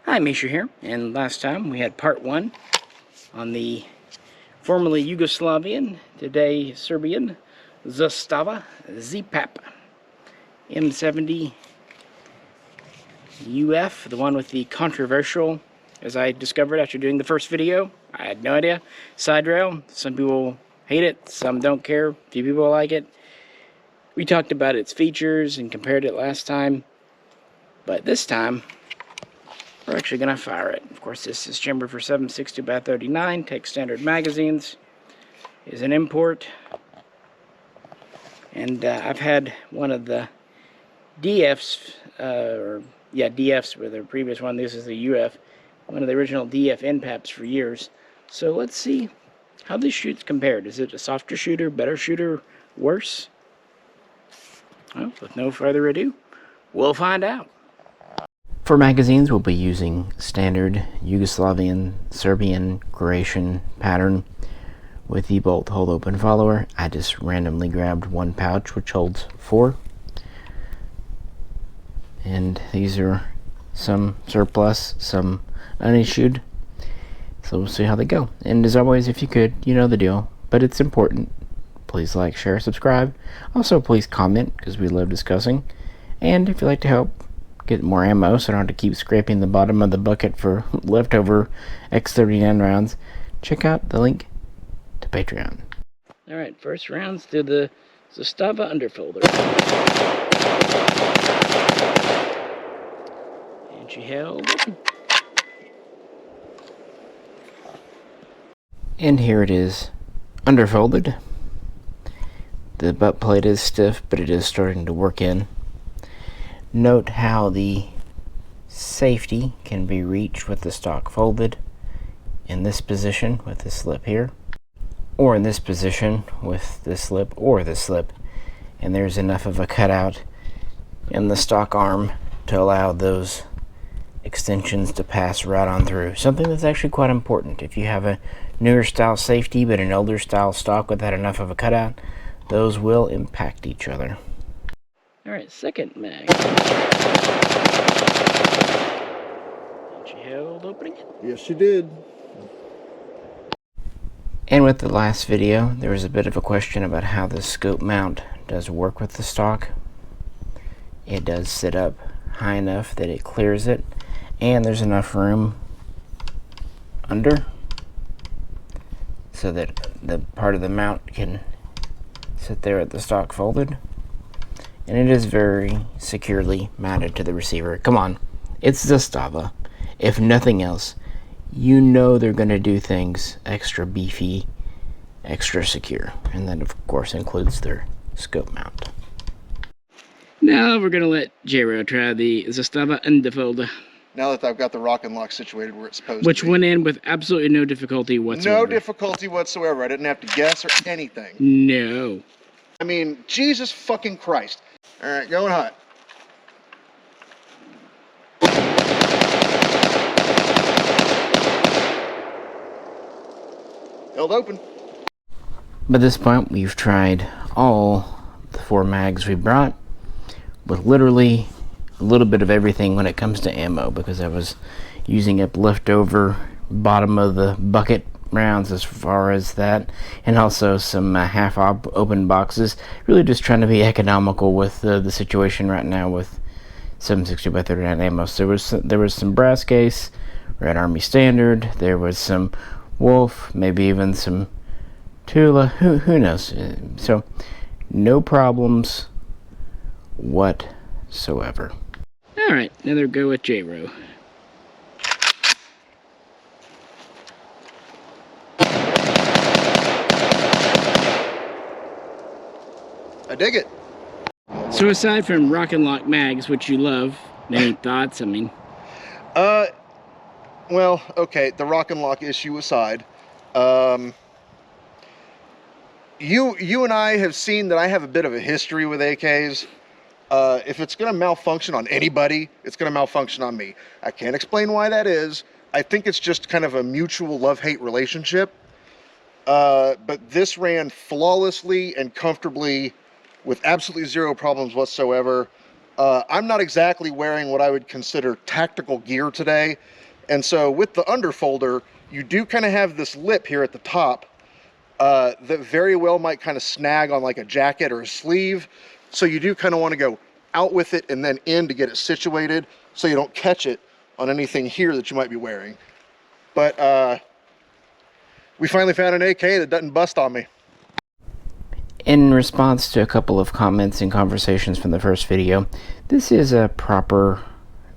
Hi, Misha here, and last time we had part 1 on the formerly Yugoslavian, today Serbian, Zastava Z-PAP M70UF, the one with the controversial, as I discovered after doing the first video, I had no idea, side rail. Some people hate it, some don't care, a few people like it. We talked about its features and compared it last time, but this time we're actually going to fire it. Of course, this is chambered for 7.62x39, takes standard magazines, is an import. And I've had one of the DFs, DFs with their previous one. This is the UF, one of the original DF Z-PAPs for years. So let's see how this shoots compared. Is it a softer shooter, better shooter, worse? Well, with no further ado, we'll find out. For magazines, we'll be using standard Yugoslavian, Serbian, Croatian pattern with the bolt hold open follower. I just randomly grabbed one pouch which holds 4. And these are some surplus, some unissued. So we'll see how they go. And as always, if you could, you know the deal, but it's important. Please like, share, subscribe. Also, please comment, because we love discussing. And if you'd like to help get more ammo so I don't have to keep scraping the bottom of the bucket for leftover X39 rounds, check out the link to Patreon. Alright, first rounds through the Zastava Underfolder. And she held open. And here it is, underfolded. The butt plate is stiff, but it is starting to work in. Note how the safety can be reached with the stock folded in this position with this slip here, or in this position with this slip or this slip, and there's enough of a cutout in the stock arm to allow those extensions to pass right on through. Something that's actually quite important. If you have a newer style safety but an older style stock without enough of a cutout, those will impact each other. Alright, second mag. And she held opening it. Yes, she did. And with the last video, there was a bit of a question about how the scope mount does work with the stock. It does sit up high enough that it clears it, and there's enough room under so that the part of the mount can sit there at the stock folded. And it is very securely mounted to the receiver. Come on, it's Zastava. If nothing else, you know they're going to do things extra beefy, extra secure. And that, of course, includes their scope mount. Now we're going to let Jroe try the Zastava Underfolder. Now that I've got the rock and lock situated where it's supposed Which to be. went in with absolutely no difficulty whatsoever. No difficulty whatsoever. I didn't have to guess or anything. No. I mean, Jesus fucking Christ. Alright, going hot. Held open. By this point, we've tried all the 4 mags we brought with literally a little bit of everything when it comes to ammo, because I was using up leftover bottom of the bucket rounds as far as that, and also some half open boxes. Really just trying to be economical with the situation right now with 7.62x39 ammo. So there was some brass case, Red Army Standard, there was some Wolf, maybe even some Tula, who knows. So no problems whatsoever. Alright, another go with Jroe. I dig it. So aside from rock and lock mags, which you love, any thoughts? I mean, well, okay, the rock and lock issue aside, you and I have seen that I have a bit of a history with AKs. If it's going to malfunction on anybody, it's going to malfunction on me. I can't explain why that is. I think it's just kind of a mutual love-hate relationship. But this ran flawlessly and comfortably with absolutely zero problems whatsoever. I'm not exactly wearing what I would consider tactical gear today. And so with the underfolder, you do kind of have this lip here at the top that very well might kind of snag on like a jacket or a sleeve. So you do kind of want to go out with it and then in to get it situated so you don't catch it on anything here that you might be wearing. But we finally found an AK that doesn't bust on me. In response to a couple of comments and conversations from the first video, this is a proper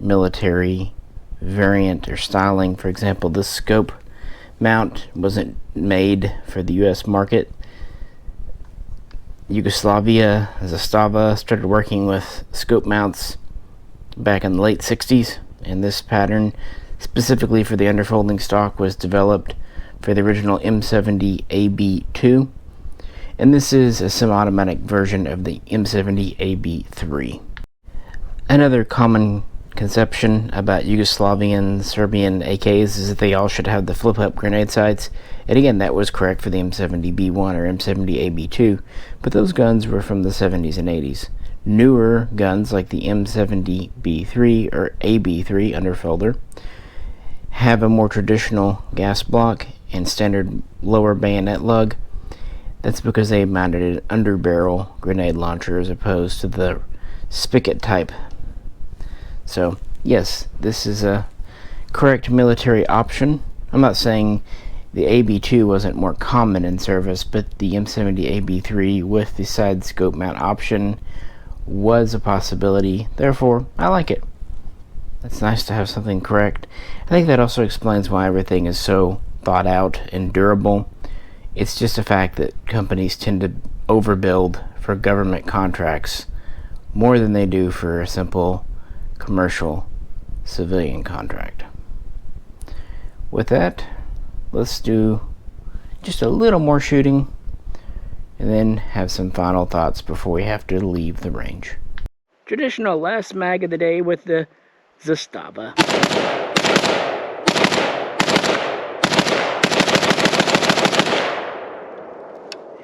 military variant or styling. For example, this scope mount wasn't made for the US market. Yugoslavia, Zastava, started working with scope mounts back in the late 60s, and this pattern, specifically for the underfolding stock, was developed for the original M70AB2, and this is a semi-automatic version of the M70AB3. Another common conception about Yugoslavian, Serbian AKs is that they all should have the flip-up grenade sights, and again, that was correct for the M70B1 or M70AB2, but those guns were from the 70s and 80s. Newer guns like the M70B3 or AB3 Underfolder have a more traditional gas block and standard lower bayonet lug. That's because they mounted an underbarrel grenade launcher as opposed to the spigot type. So yes, this is a correct military option. I'm not saying the AB2 wasn't more common in service, but the M70AB3 with the side scope mount option was a possibility. Therefore, I like it. It's nice to have something correct. I think that also explains why everything is so thought out and durable. It's just a fact that companies tend to overbuild for government contracts more than they do for a simple commercial civilian contract. With that, let's do just a little more shooting and then have some final thoughts before we have to leave the range. Traditional last mag of the day with the Zastava.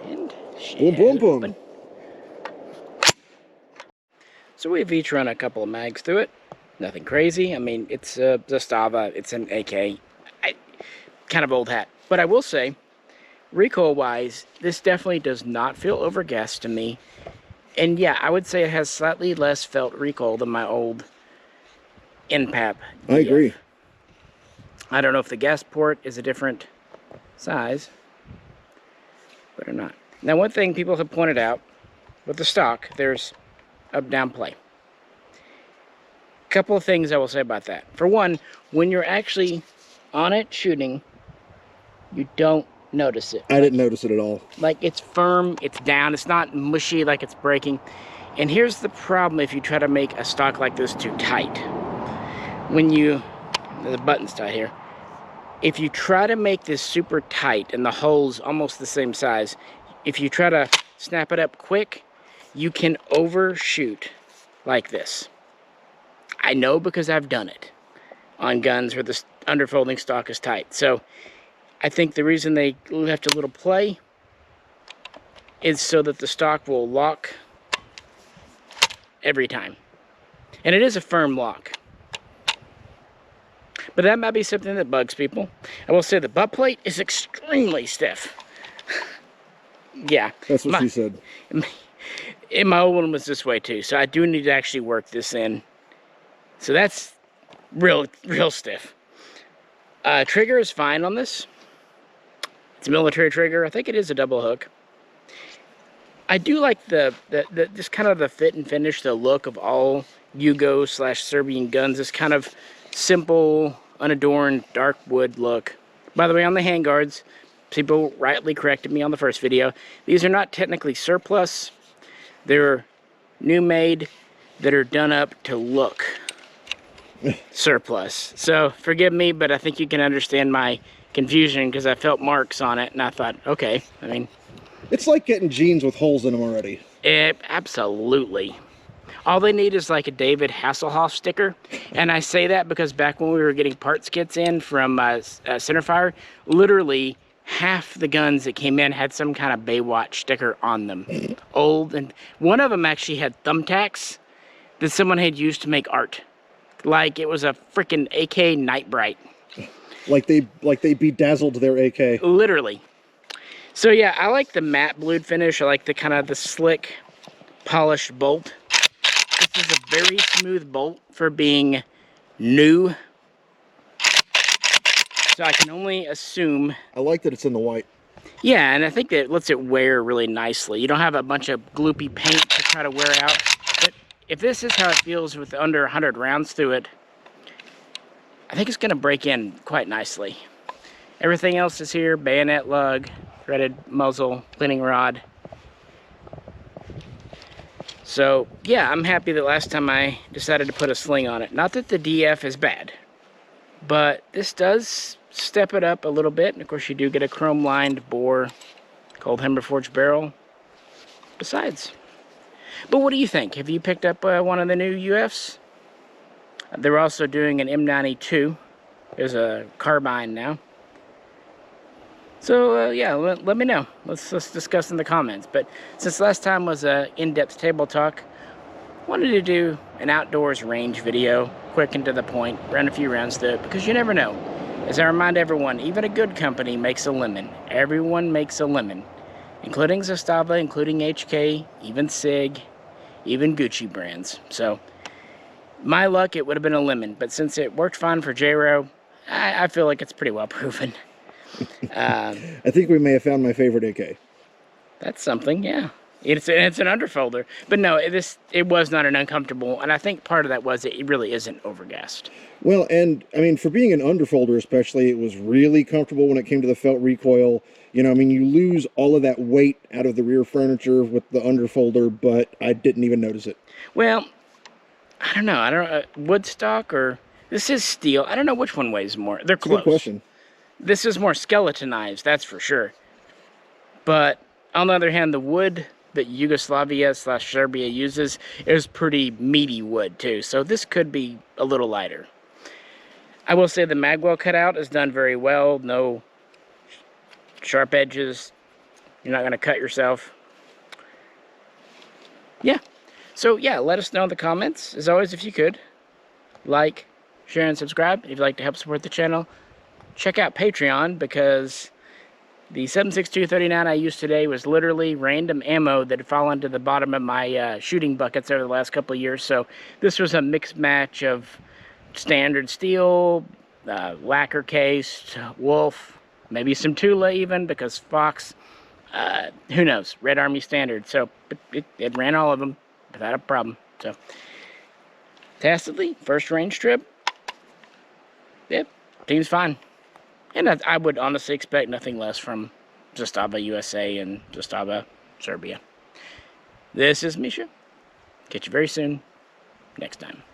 And Boom, boom, boom. So we've each run a couple of mags through it. Nothing crazy. I mean, it's a Zastava, it's an AK. Kind of old hat. But I will say, recoil-wise, this definitely does not feel overgassed to me. And yeah, I would say it has slightly less felt recoil than my old Z-PAP. I agree. I don't know if the gas port is a different size, but or not. Now, one thing people have pointed out with the stock, there's up-down play. Couple of things I will say about that. For one, when you're actually on it shooting, you don't notice it. I didn't notice it at all. Like, it's firm, it's down, it's not mushy like it's breaking. And here's the problem if you try to make a stock like this too tight. When you, the button's tight here. If you try to make this super tight and the hole's almost the same size, if you try to snap it up quick, you can overshoot like this. I know because I've done it on guns where the underfolding stock is tight. So I think the reason they left a little play is so that the stock will lock every time. And it is a firm lock. But that might be something that bugs people. I will say the butt plate is extremely stiff. Yeah. That's what she said. And my old one was this way too, so I do need to actually work this in. So that's real stiff. Trigger is fine on this. It's a military trigger. I think it is a double hook. I do like the just kind of the fit and finish, the look of all Yugo/Serbian guns. This kind of simple, unadorned, dark wood look. By the way, on the handguards, people rightly corrected me on the first video. These are not technically surplus. They're new made that are done up to look surplus. So forgive me, but I think you can understand my confusion because I felt marks on it and I thought, okay, I mean, it's like getting jeans with holes in them already. Absolutely. All they need is like a David Hasselhoff sticker. And I say that because back when we were getting parts kits in from Centerfire, literally half the guns that came in had some kind of Baywatch sticker on them. Old, and one of them actually had thumbtacks that someone had used to make art. Like it was a freaking AK Night Bright. Like they bedazzled their AK. Literally. So yeah, I like the matte blued finish. I like the kind of the slick, polished bolt. This is a very smooth bolt for being new. So I can only assume. I like that it's in the white. Yeah, and I think that lets it wear really nicely. You don't have a bunch of gloopy paint to try to wear out. But if this is how it feels with under 100 rounds through it, I think it's going to break in quite nicely. Everything else is here: bayonet lug, threaded muzzle, cleaning rod. So yeah, I'm happy that last time I decided to put a sling on it. Not that the DF is bad, but this does step it up a little bit. And of course you do get a chrome lined bore, cold hammer forged barrel besides. But what do you think? Have you picked up one of the new UFs? They're also doing an M92. There's a carbine now. So yeah, let me know. Let's discuss in the comments. But since last time was a in-depth table talk, wanted to do an outdoors range video, quick and to the point, run a few rounds through it, because you never know. As I remind everyone, even a good company makes a lemon. Everyone makes a lemon, including Zastava, including HK, even SIG, even Gucci brands. So my luck, it would have been a lemon, but since it worked fine for Jroe, I feel like it's pretty well proven. I think we may have found my favorite AK. That's something, yeah. It's an underfolder, but no, it was not an uncomfortable, and I think part of that was it really isn't overgassed. Well, and I mean, for being an underfolder especially, it was really comfortable when it came to the felt recoil. You know, I mean, you lose all of that weight out of the rear furniture with the underfolder, but I didn't even notice it. Well, I don't know. Wood stock or this is steel. I don't know which one weighs more. They're close. Good question. This is more skeletonized, that's for sure. But on the other hand, the wood that Yugoslavia/Serbia uses is pretty meaty wood too. So this could be a little lighter. I will say the magwell cutout is done very well. No sharp edges. You're not going to cut yourself. Yeah. So yeah, let us know in the comments. As always, if you could, like, share, and subscribe. If you'd like to help support the channel, check out Patreon, because the 7.62 I used today was literally random ammo that had fallen to the bottom of my shooting buckets over the last couple of years. So this was a mixed match of standard steel, lacquer cased, wolf, maybe some Tula even, because Fox, who knows, Red Army standard. So it ran all of them without a problem. So tacitly, first range trip, yep, team's fine. And I would honestly expect nothing less from Zastava USA and Zastava Serbia. This is Misha. Catch you very soon. Next time.